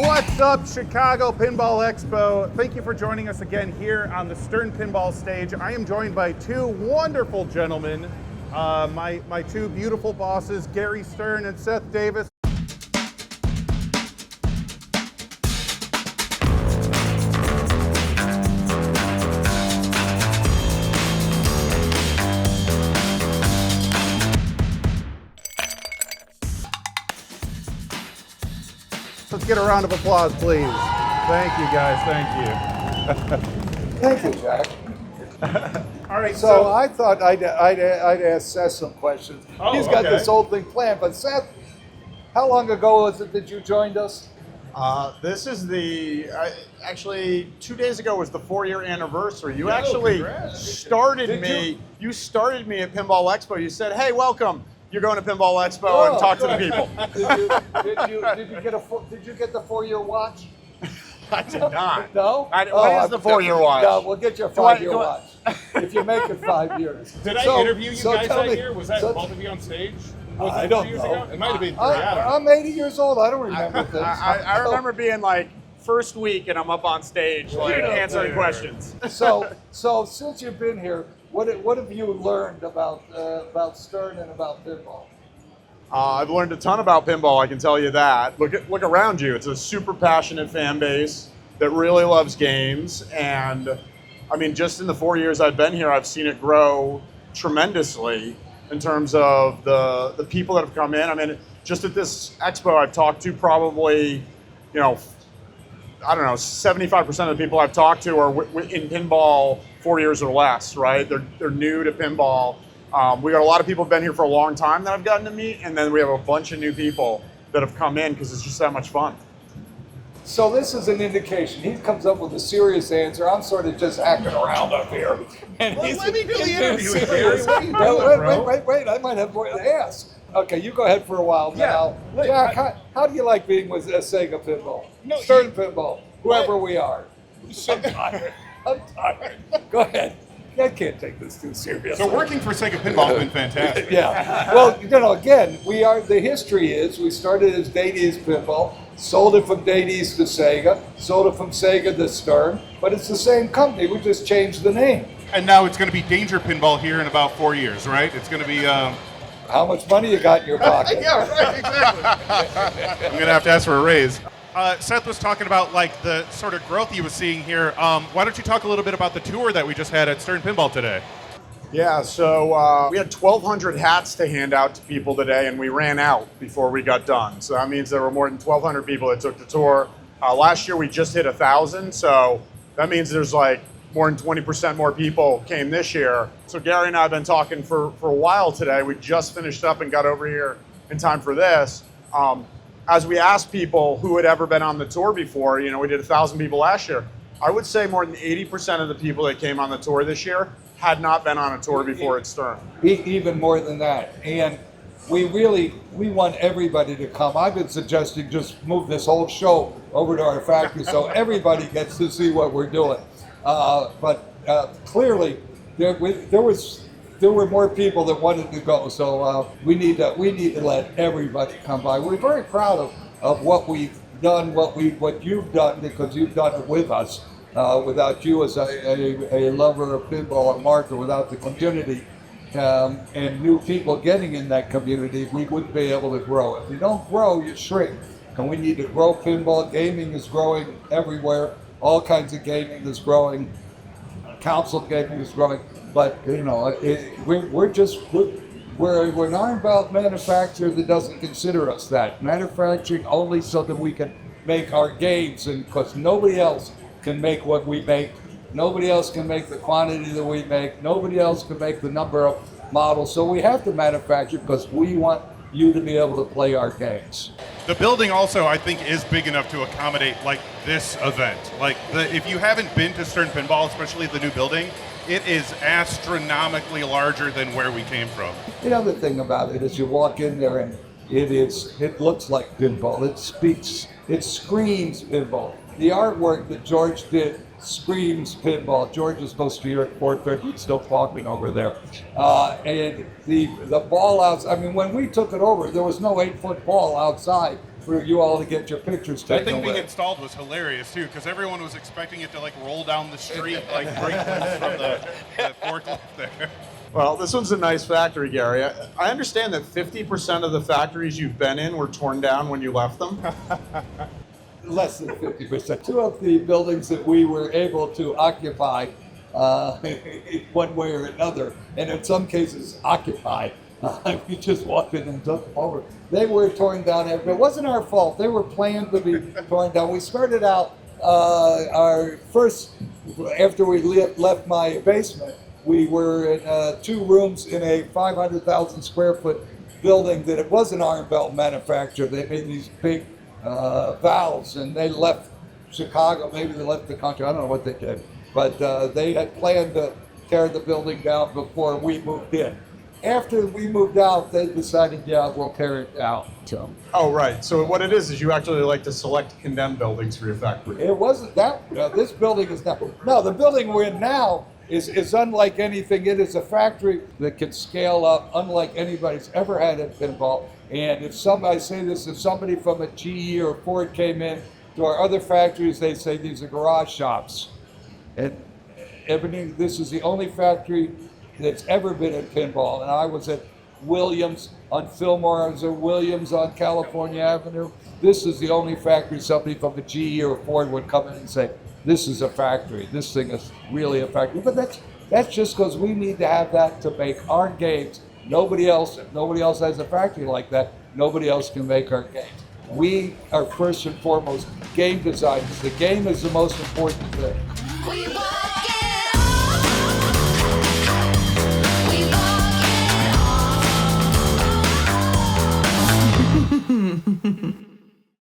What's up, Chicago Pinball Expo? Thank you for joining us again here on the Stern Pinball stage. I am joined by two wonderful gentlemen, my two beautiful bosses, Gary Stern and Seth Davis. Let's get a round of applause, please. Thank you, guys. Thank you. Thank you, Jack. All right. So I thought I'd ask Seth some questions. Oh, He's got okay. this whole thing planned. But Seth, how long ago was it that you joined us? This is actually 2 days ago was the 4-year anniversary. You started me. You started me at Pinball Expo. You said, "Hey, welcome. You're going to Pinball Expo and talk to the people." Did you get the 4-year watch? I did not. No? What is the 4-year watch? No, we'll get you a 5-year watch if you make it 5 years. Did I interview you guys that year? Was that both of you on stage? Was I that don't 2 years know. ago? It might have been 3. I don't know. I'm 80 years old. I don't remember things. I remember being like first week and I'm up on stage answering questions. So since you've been here, what have you learned about Stern and about pinball? I've learned a ton about pinball, I can tell you that. Look around you. It's a super passionate fan base that really loves games. And I mean, just in the 4 years I've been here, I've seen it grow tremendously in terms of the people that have come in. I mean, just at this expo, I've talked to probably, 75% of the people I've talked to are in pinball 4 years or less, right? They're new to pinball. We got a lot of people who've been here for a long time that I've gotten to meet, and then we have a bunch of new people that have come in because it's just that much fun. So this is an indication. He comes up with a serious answer. I'm sort of just acting around up here. And Let me do the interview, serious. Gary. What are you doing, Wait. I might have more to ask. Okay, you go ahead for a while now. Jack, how do you like being with Sega Pinball? Stern Pinball, whoever we are. I'm tired. Go ahead. I can't take this too seriously. So working for Sega Pinball has been fantastic. Yeah. Well, again, the history is we started as Davies Pinball, sold it from Davies to Sega, sold it from Sega to Stern, but it's the same company. We just changed the name. And now it's going to be Danger Pinball here in about 4 years, right? It's going to be... How much money you got in your pocket? Yeah, right, exactly. I'm going to have to ask for a raise. Seth was talking about like the sort of growth he was seeing here. Why don't you talk a little bit about the tour that we just had at Stern Pinball today? Yeah, so we had 1,200 hats to hand out to people today, and we ran out before we got done. So that means there were more than 1,200 people that took the tour. Last year we just hit 1,000, so that means there's like more than 20% more people came this year. So Gary and I have been talking for a while today. We just finished up and got over here in time for this. As we asked people who had ever been on the tour before, we did 1,000 people last year. I would say more than 80% of the people that came on the tour this year had not been on a tour before at Stern. Even more than that. And we want everybody to come. I've been suggesting just move this whole show over to our factory so everybody gets to see what we're doing. But clearly, there were more people that wanted to go, so we need to let everybody come by. We're very proud of what we've done, what you've done, because you've done it with us. Without you as a lover of pinball and marker, without the community and new people getting in that community, we wouldn't be able to grow. If you don't grow, you shrink. And we need to grow pinball. Gaming is growing everywhere. All kinds of gaming is growing. Console gaming is growing. But we're an iron belt manufacturer that doesn't consider us that. Manufacturing only so that we can make our games, and because nobody else can make what we make. Nobody else can make the quantity that we make. Nobody else can make the number of models. So we have to manufacture because we want you to be able to play our games. The building also, I think, is big enough to accommodate like this event. If you haven't been to Stern Pinball, especially the new building, it is astronomically larger than where we came from. The other thing about it is you walk in there and it looks like pinball. It screams pinball. The artwork that George did screams pinball. George is supposed to be here at 4:30. He's still talking over there. And the ball outside, when we took it over, there was no 8-foot ball outside for you all to get your pictures That taken thing being with. installed was hilarious too, because everyone was expecting it to like roll down the street, like break loose from the forklift there. Well, this one's a nice factory, Gary. I understand that 50% of the factories you've been in were torn down when you left them. Less than 50%. Two of the buildings that we were able to occupy one way or another, and in some cases occupy. We just walked in and took them over. They were torn down. It wasn't our fault. They were planned to be torn down. We started out our first, after we left my basement, we were in 2 rooms in a 500,000 square foot building that it was an iron belt manufacturer. They made these big valves, and they left Chicago. Maybe they left the country. I don't know what they did, but they had planned to tear the building down before we moved in. After we moved out, they decided, yeah, we'll tear it down. Oh, right. So what it is you actually like to select condemned buildings for your factory. It wasn't that. This building is not. No, the building we're in now is unlike anything. It is a factory that can scale up, unlike anybody's ever had in pinball. And if somebody, I say this, if somebody from a GE or Ford came in to our other factories, they say these are garage shops. And everything. This is the only factory that's ever been in pinball. And I was at Williams on Fillmore. I was at Williams on California Avenue. This is the only factory somebody from a GE or Ford would come in and say, this is a factory. This thing is really a factory. But that's just because we need to have that to make our games. Nobody else, if nobody else has a factory like that, nobody else can make our games. We are first and foremost game designers. The game is the most important thing. We walk it off. We walk it off.